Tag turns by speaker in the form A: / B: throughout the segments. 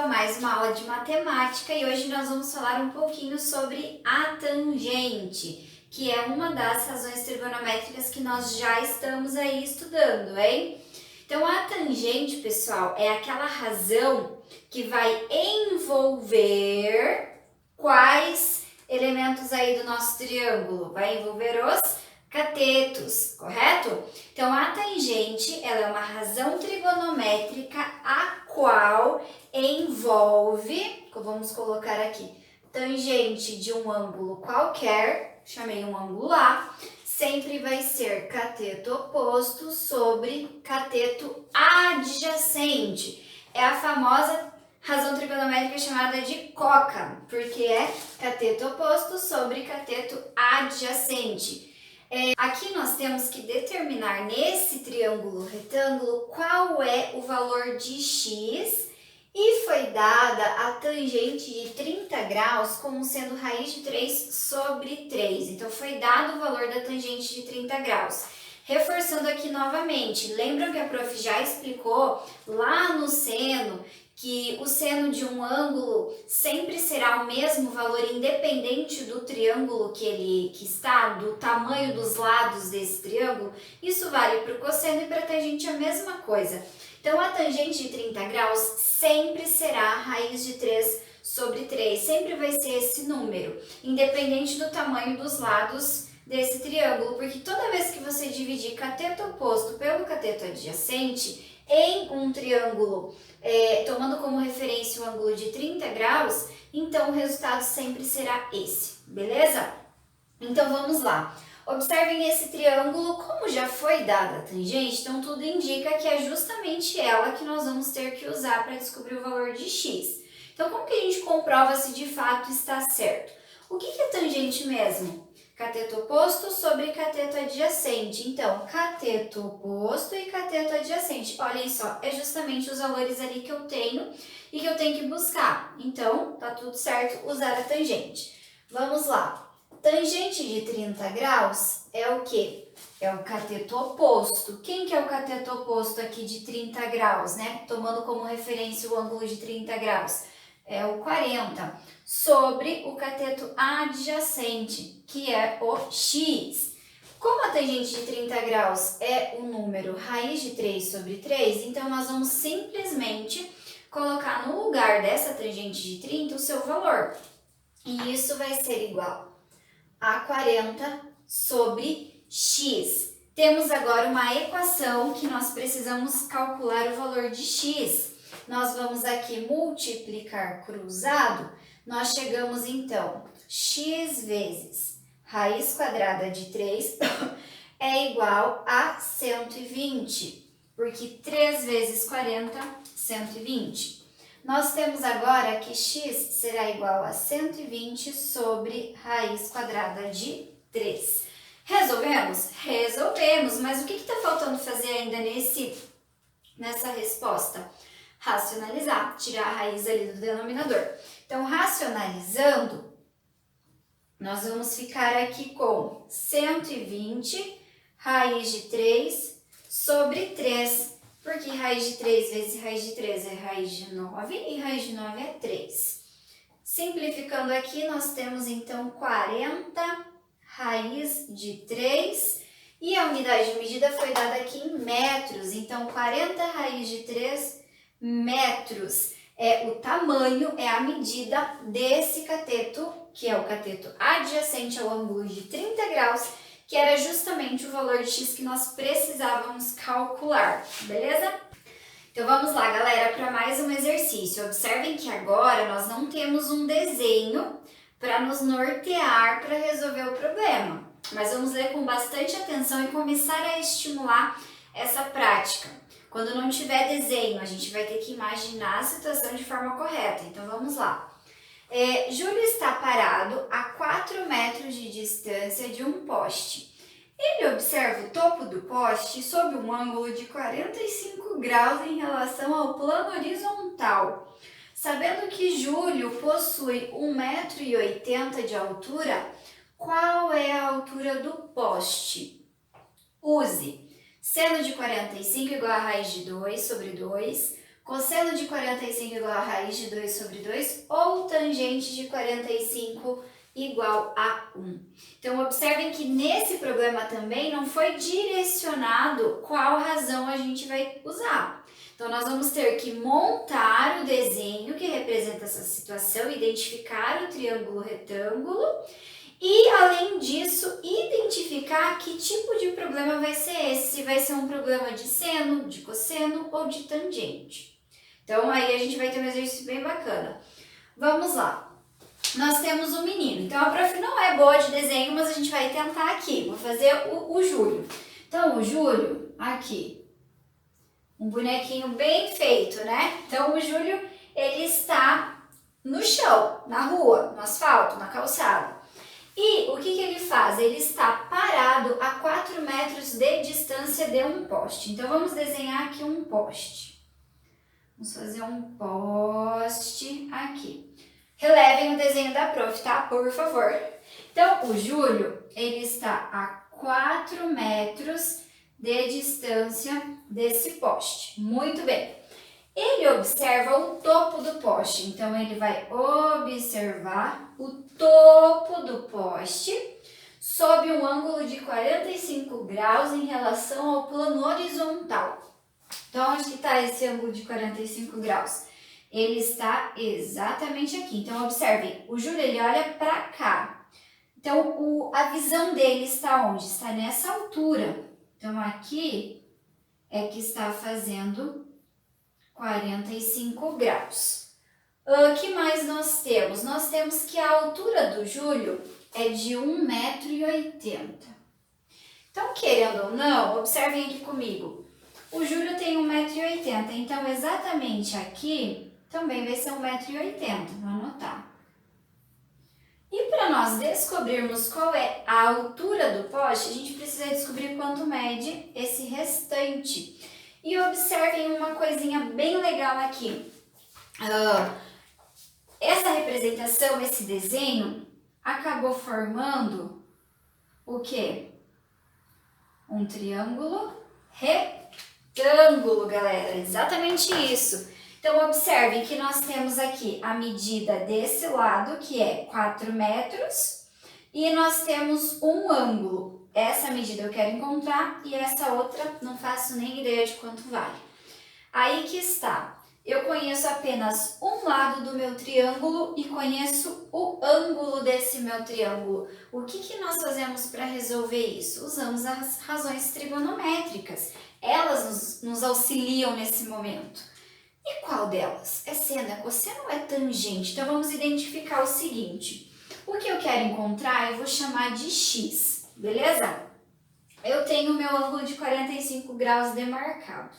A: pessoal, mais uma aula de matemática e hoje nós vamos falar um pouquinho sobre a tangente, que é uma das razões trigonométricas que nós já estamos aí estudando, hein? Então a tangente, pessoal, é aquela razão que vai envolver quais elementos aí do nosso triângulo? Vai envolver os catetos, correto? Então, a tangente, ela é uma razão trigonométrica a qual envolve, vamos colocar aqui, tangente de um ângulo qualquer, chamei um ângulo A, sempre vai ser cateto oposto sobre cateto adjacente. É a famosa razão trigonométrica chamada de coca, porque é cateto oposto sobre cateto adjacente. Aqui nós temos que determinar nesse triângulo retângulo qual é o valor de x e foi dada a tangente de 30 graus como sendo raiz de 3 sobre 3. Então, foi dado o valor da tangente de 30 graus. Reforçando aqui novamente, lembram que a prof já explicou lá no seno que o seno de um ângulo sempre será o mesmo valor independente do triângulo que está, do tamanho dos lados desse triângulo? Isso vale para o cosseno e para a tangente a mesma coisa. Então, a tangente de 30 graus sempre será raiz de 3 sobre 3, sempre vai ser esse número, independente do tamanho dos lados desse triângulo, porque toda vez que você dividir cateto oposto pelo cateto adjacente em um triângulo, tomando como referência o ângulo de 30 graus, então o resultado sempre será esse, beleza? Então vamos lá. Observem esse triângulo, como já foi dada a tangente, então tudo indica que é justamente ela que nós vamos ter que usar para descobrir o valor de x. Então como que a gente comprova se de fato está certo? O que é tangente mesmo? Cateto oposto sobre cateto adjacente. Então, cateto oposto e cateto adjacente. Olhem só, é justamente os valores ali que eu tenho e que eu tenho que buscar. Então, tá tudo certo usar a tangente. Vamos lá. Tangente de 30 graus é o quê? É o cateto oposto. Quem que é o cateto oposto aqui de 30 graus, né? Tomando como referência o ângulo de 30 graus. É o 40, sobre o cateto adjacente, que é o x. Como a tangente de 30 graus é o número raiz de 3 sobre 3, então nós vamos simplesmente colocar no lugar dessa tangente de 30 o seu valor. E isso vai ser igual a 40 sobre x. Temos agora uma equação que nós precisamos calcular o valor de x. Nós vamos aqui multiplicar cruzado, nós chegamos então, x vezes raiz quadrada de 3 é igual a 120, porque 3 vezes 40, 120. Nós temos agora que x será igual a 120 sobre raiz quadrada de 3. Resolvemos? Resolvemos, mas o que está faltando fazer ainda nessa resposta? Racionalizar, tirar a raiz ali do denominador. Então, racionalizando, nós vamos ficar aqui com 120 raiz de 3 sobre 3, porque raiz de 3 vezes raiz de 3 é raiz de 9 e raiz de 9 é 3. Simplificando aqui, nós temos então 40 raiz de 3 e a unidade de medida foi dada aqui em metros, então 40 raiz de 3 metros é o tamanho, é a medida desse cateto, que é o cateto adjacente ao ângulo de 30 graus, que era justamente o valor de x que nós precisávamos calcular, beleza? Então vamos lá, galera, para mais um exercício. Observem que agora nós não temos um desenho para nos nortear para resolver o problema, mas vamos ler com bastante atenção e começar a estimular essa prática. Quando não tiver desenho, a gente vai ter que imaginar a situação de forma correta. Então, vamos lá. Júlio está parado a 4 metros de distância de um poste. Ele observa o topo do poste sob um ângulo de 45 graus em relação ao plano horizontal. Sabendo que Júlio possui 1,80 m de altura, qual é a altura do poste? Use seno de 45 igual a raiz de 2 sobre 2, Cosseno de 45 igual a raiz de 2 sobre 2 ou tangente de 45 igual a 1. Então, observem que nesse problema também não foi direcionado qual razão a gente vai usar. Então, nós vamos ter que montar o desenho que representa essa situação, identificar o triângulo retângulo e, além disso, identificar que tipo de problema vai ser esse, se vai ser um problema de seno, de cosseno ou de tangente. Então, aí a gente vai ter um exercício bem bacana. Vamos lá. Nós temos um menino. Então, a prof não é boa de desenho, mas a gente vai tentar aqui. Vou fazer o Júlio. Então, o Júlio, aqui. Um bonequinho bem feito, né? Então, o Júlio, ele está no chão, na rua, no asfalto, na calçada. E o que ele faz? Ele está parado a 4 metros de distância de um poste. Então, vamos desenhar aqui um poste. Vamos fazer um poste aqui. Relevem o desenho da prof, tá? Por favor. Então, o Júlio, ele está a 4 metros de distância desse poste. Muito bem. Ele observa o topo do poste. Então, ele vai observar o topo do poste sob um ângulo de 45 graus em relação ao plano horizontal. Então, onde que está esse ângulo de 45 graus? Ele está exatamente aqui. Então, observem, o Júlio, ele olha para cá. Então, a visão dele está onde? Está nessa altura. Então, aqui é que está fazendo 45 graus. O que mais nós temos? Nós temos que a altura do Júlio é de 1,80 m. Então, querendo ou não, observem aqui comigo. O Júlio tem 1,80 m, então exatamente aqui também vai ser 1,80 m. Vou anotar. E para nós descobrirmos qual é a altura do poste, a gente precisa descobrir quanto mede esse restante. E observem uma coisinha bem legal aqui. Essa representação, esse desenho, acabou formando o quê? Um triângulo retângulo, galera. Exatamente isso. Então, observem que nós temos aqui a medida desse lado, que é 4 metros, e nós temos um ângulo. Essa medida eu quero encontrar e essa outra não faço nem ideia de quanto vale. Aí que está. Eu conheço apenas um lado do meu triângulo e conheço o ângulo desse meu triângulo. O que nós fazemos para resolver isso? Usamos as razões trigonométricas. Elas nos auxiliam nesse momento. E qual delas? É seno, é cosseno ou é tangente? Então, vamos identificar o seguinte. O que eu quero encontrar, eu vou chamar de x, beleza? Eu tenho o meu ângulo de 45 graus demarcado.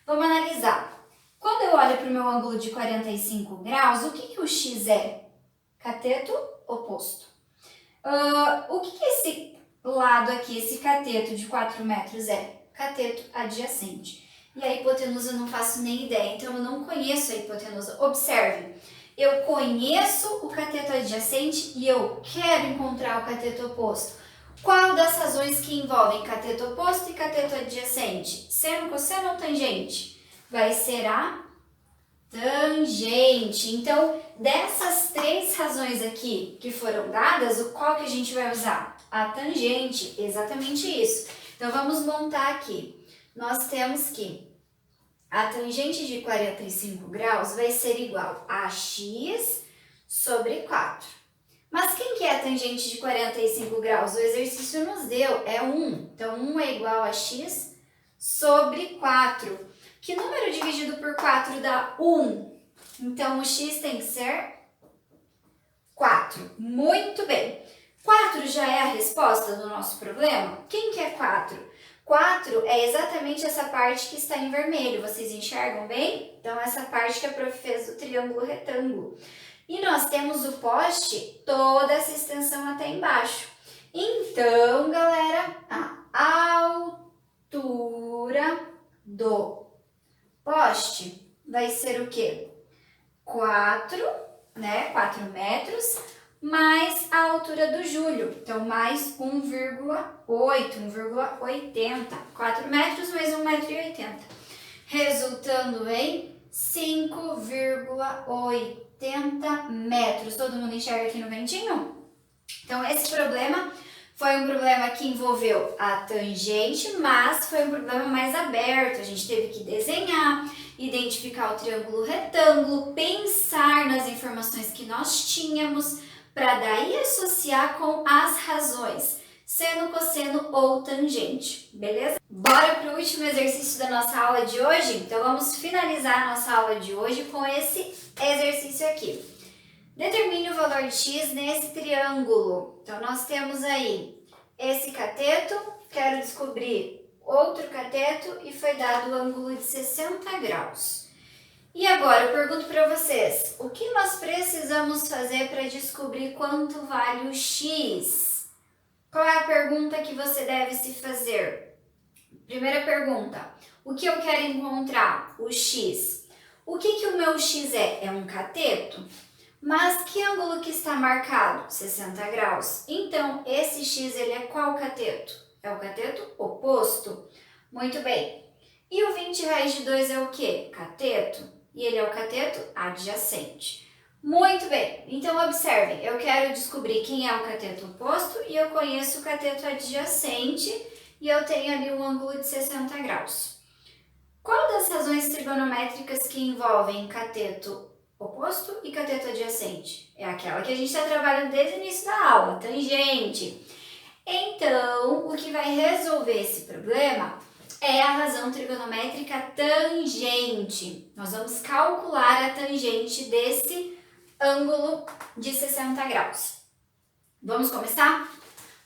A: Vamos analisar. Quando eu olho para o meu ângulo de 45 graus, o que o x é? Cateto oposto. O que esse lado aqui, esse cateto de 4 metros é? Cateto adjacente. E a hipotenusa eu não faço nem ideia, então eu não conheço a hipotenusa. Observe, eu conheço o cateto adjacente e eu quero encontrar o cateto oposto. Qual das razões que envolvem cateto oposto e cateto adjacente? Seno, cosseno ou tangente? Vai ser a tangente. Então, dessas 3 razões aqui que foram dadas, qual que a gente vai usar? A tangente, exatamente isso. Então, vamos montar aqui. Nós temos que a tangente de 45 graus vai ser igual a x sobre 4. Mas quem que é a tangente de 45 graus? O exercício nos deu, é 1. Então, 1 é igual a x sobre 4. Que número dividido por 4 dá 1? Então, o x tem que ser 4. Muito bem. 4 já é a resposta do nosso problema? Quem que é 4? 4 é exatamente essa parte que está em vermelho. Vocês enxergam bem? Então, essa parte que a prof fez do triângulo retângulo. E nós temos o poste, toda essa extensão até embaixo. Então, galera, a altura do poste vai ser o quê? 4, né? 4 metros, mais a altura do Júlio. Então, mais 1,8, 1,80. 4 metros mais 1,80 m. Resultando em 5,80 metros. Todo mundo enxerga aqui no ventinho? Então, esse problema foi um problema que envolveu a tangente, mas foi um problema mais aberto. A gente teve que desenhar, identificar o triângulo retângulo, pensar nas informações que nós tínhamos, para daí associar com as razões, seno, cosseno ou tangente, beleza? Bora para o último exercício da nossa aula de hoje? Então vamos finalizar a nossa aula de hoje com esse exercício aqui. Determine o valor de x nesse triângulo. Então nós temos aí esse cateto, quero descobrir outro cateto e foi dado o ângulo de 60 graus. E agora eu pergunto para vocês, o que nós precisamos fazer para descobrir quanto vale o x? Qual é a pergunta que você deve se fazer? Primeira pergunta, o que eu quero encontrar? O x. O que o meu x é? É um cateto? Mas que ângulo que está marcado? 60 graus. Então, esse x ele é qual cateto? É o cateto oposto. Muito bem. E o 20 raiz de 2 é o quê? Cateto. E ele é o cateto adjacente. Muito bem. Então, observem. Eu quero descobrir quem é o cateto oposto e eu conheço o cateto adjacente e eu tenho ali um ângulo de 60 graus. Qual das razões trigonométricas que envolvem cateto oposto e cateto adjacente? É aquela que a gente está trabalhando desde o início da aula, tangente. Então, o que vai resolver esse problema é a razão trigonométrica tangente. Nós vamos calcular a tangente desse ângulo de 60 graus. Vamos começar?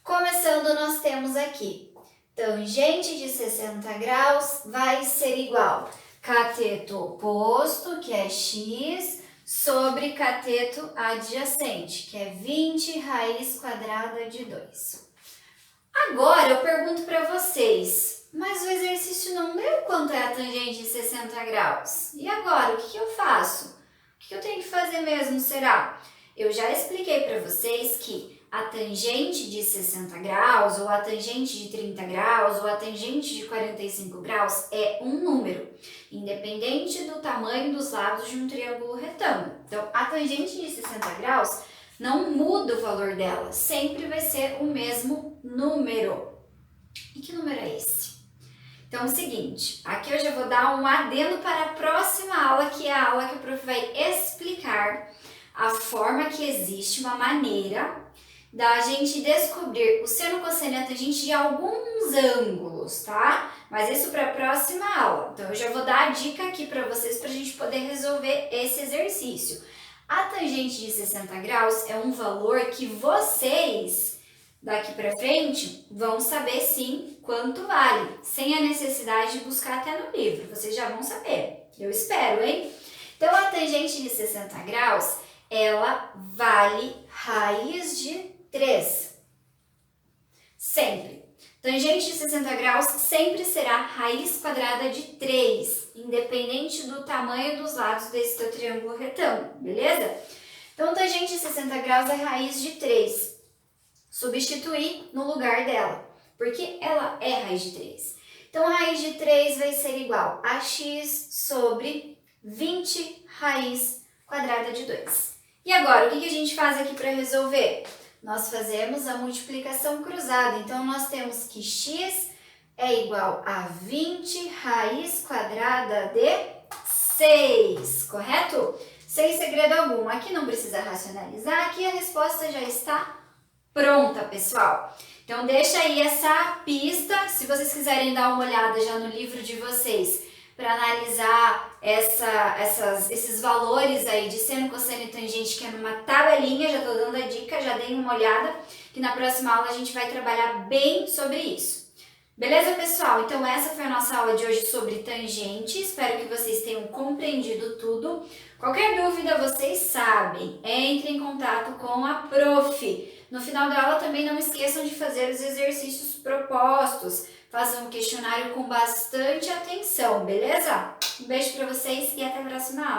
A: Começando, nós temos aqui tangente de 60 graus vai ser igual cateto oposto, que é x, sobre cateto adjacente, que é 20 raiz quadrada de 2. Agora eu pergunto para vocês, mas o exercício não deu quanto é a tangente de 60 graus. E agora, o que eu faço? O que eu tenho que fazer mesmo, será? Eu já expliquei para vocês que a tangente de 60 graus, ou a tangente de 30 graus, ou a tangente de 45 graus é um número, independente do tamanho dos lados de um triângulo retângulo. Então, a tangente de 60 graus não muda o valor dela, sempre vai ser o mesmo número. E que número é esse? Então, é o seguinte, aqui eu já vou dar um adendo para a próxima aula, que é a aula que o prof vai explicar a forma que existe uma maneira da gente descobrir o seno, cosseno e a tangente de alguns ângulos, tá? Mas isso para a próxima aula. Então, eu já vou dar a dica aqui para vocês para a gente poder resolver esse exercício. A tangente de 60 graus é um valor que vocês, daqui para frente, vão saber sim quanto vale, sem a necessidade de buscar até no livro. Vocês já vão saber. Eu espero, hein? Então, a tangente de 60 graus, ela vale raiz de 3. Sempre. Tangente de 60 graus sempre será raiz quadrada de 3, independente do tamanho dos lados desse teu triângulo retângulo, beleza? Então, tangente de 60 graus é raiz de 3. Substituir no lugar dela, porque ela é raiz de 3. Então, a raiz de 3 vai ser igual a x sobre 20 raiz quadrada de 2. E agora, o que a gente faz aqui para resolver? Nós fazemos a multiplicação cruzada. Então, nós temos que x é igual a 20 raiz quadrada de 6, correto? Sem segredo algum. Aqui não precisa racionalizar, aqui a resposta já está pronta, pessoal. Então, deixa aí essa pista, se vocês quiserem dar uma olhada já no livro de vocês, para analisar esses valores aí de seno, cosseno e tangente, que é numa tabelinha, já estou dando a dica, já dei uma olhada, que na próxima aula a gente vai trabalhar bem sobre isso. Beleza, pessoal? Então essa foi a nossa aula de hoje sobre tangente, espero que vocês tenham compreendido tudo. Qualquer dúvida, vocês sabem, entre em contato com a prof. No final da aula também não esqueçam de fazer os exercícios propostos. Façam um questionário com bastante atenção, beleza? Um beijo para vocês e até a próxima aula.